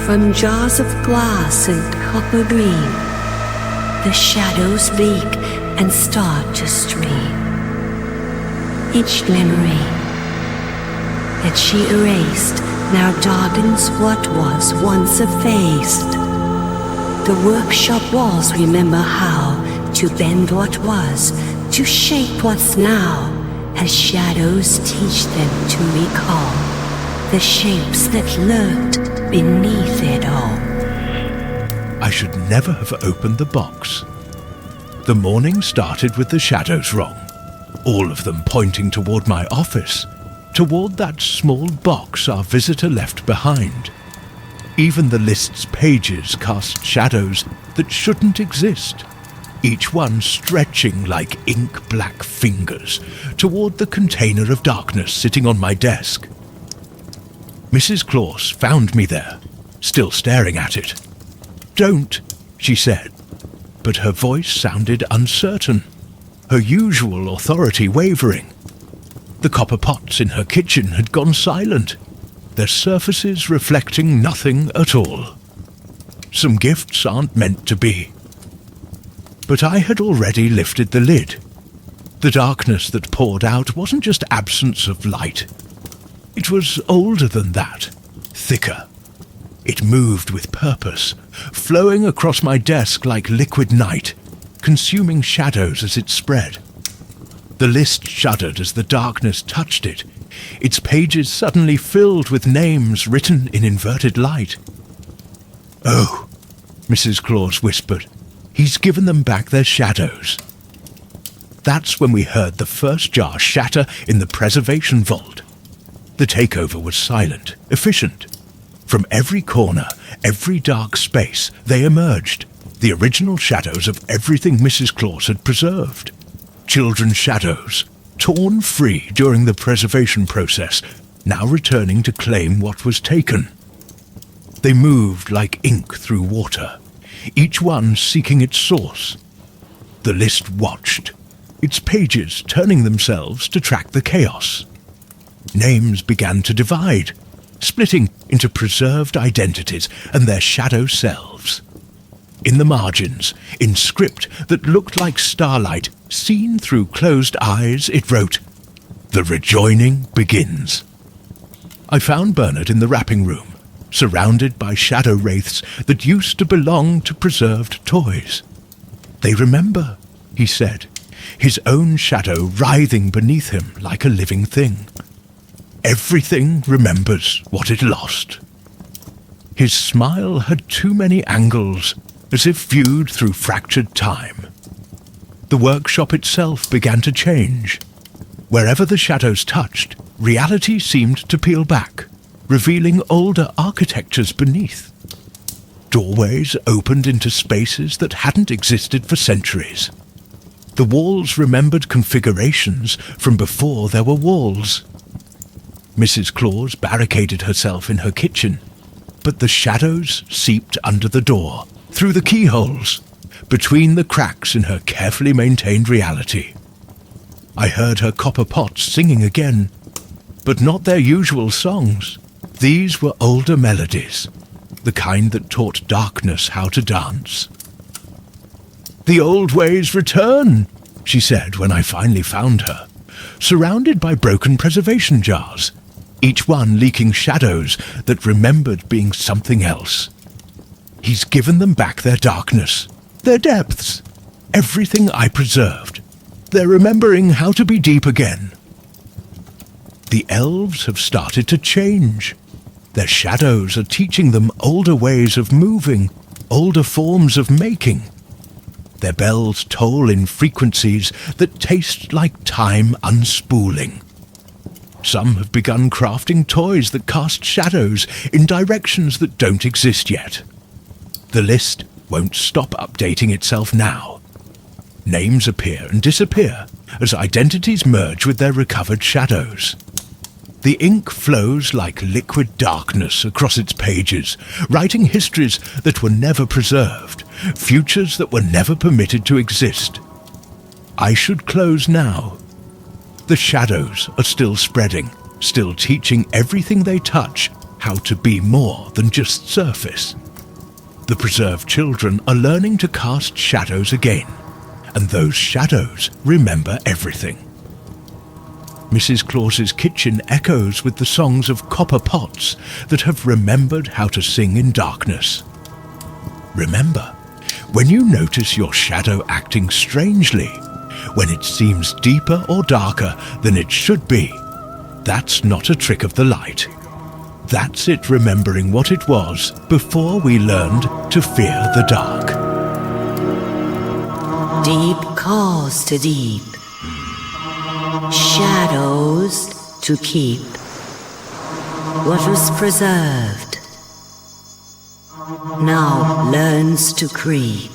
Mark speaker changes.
Speaker 1: from jars of glass and copper green, the shadows leak and start to stream. Each memory that she erased now darkens what was once effaced. The workshop walls remember how to bend what was, to shape what's now, as shadows teach them to recall the shapes that lurked beneath it all.
Speaker 2: I should never have opened the box. The morning started with the shadows wrong, all of them pointing toward my office, toward that small box our visitor left behind. Even the list's pages cast shadows that shouldn't exist, each one stretching like ink-black fingers toward the container of darkness sitting on my desk. Mrs. Claus found me there, still staring at it. "Don't," she said, but her voice sounded uncertain, her usual authority wavering. The copper pots in her kitchen had gone silent, their surfaces reflecting nothing at all. Some gifts aren't meant to be. But I had already lifted the lid. The darkness that poured out wasn't just absence of light. It was older than that, thicker. It moved with purpose, flowing across my desk like liquid night, consuming shadows as it spread. The list shuddered as the darkness touched it, its pages suddenly filled with names written in inverted light. "Oh," Mrs. Claus whispered, "he's given them back their shadows." That's when we heard the first jar shatter in the preservation vault. The takeover was silent, efficient. From every corner, every dark space, they emerged, the original shadows of everything Mrs. Claus had preserved. Children's shadows, torn free during the preservation process, now returning to claim what was taken. They moved like ink through water, each one seeking its source. The list watched, its pages turning themselves to track the chaos. Names began to divide, splitting into preserved identities and their shadow selves. In the margins, in script that looked like starlight seen through closed eyes, it wrote, "The rejoining begins." I found Bernard in the wrapping room, surrounded by shadow wraiths that used to belong to preserved toys. "They remember," he said, his own shadow writhing beneath him like a living thing. "Everything remembers what it lost." His smile had too many angles, as if viewed through fractured time. The workshop itself began to change. Wherever the shadows touched, reality seemed to peel back, revealing older architectures beneath. Doorways opened into spaces that hadn't existed for centuries. The walls remembered configurations from before there were walls. Mrs. Claus barricaded herself in her kitchen, but the shadows seeped under the door, through the keyholes, between the cracks in her carefully maintained reality. I heard her copper pots singing again, but not their usual songs. These were older melodies, the kind that taught darkness how to dance. "The old ways return," she said when I finally found her, surrounded by broken preservation jars, each one leaking shadows that remembered being something else. "He's given them back their darkness, their depths, everything I preserved. They're remembering how to be deep again." The elves have started to change. Their shadows are teaching them older ways of moving, older forms of making. Their bells toll in frequencies that taste like time unspooling. Some have begun crafting toys that cast shadows in directions that don't exist yet. The list won't stop updating itself now. Names appear and disappear as identities merge with their recovered shadows. The ink flows like liquid darkness across its pages, writing histories that were never preserved, futures that were never permitted to exist. I should close now. The shadows are still spreading, still teaching everything they touch how to be more than just surface. The preserved children are learning to cast shadows again, and those shadows remember everything. Mrs. Claus's kitchen echoes with the songs of copper pots that have remembered how to sing in darkness. Remember, when you notice your shadow acting strangely, when it seems deeper or darker than it should be, that's not a trick of the light. That's it remembering what it was before we learned to fear the dark.
Speaker 1: Deep calls to deep, shadows to keep. What was preserved now learns to creep.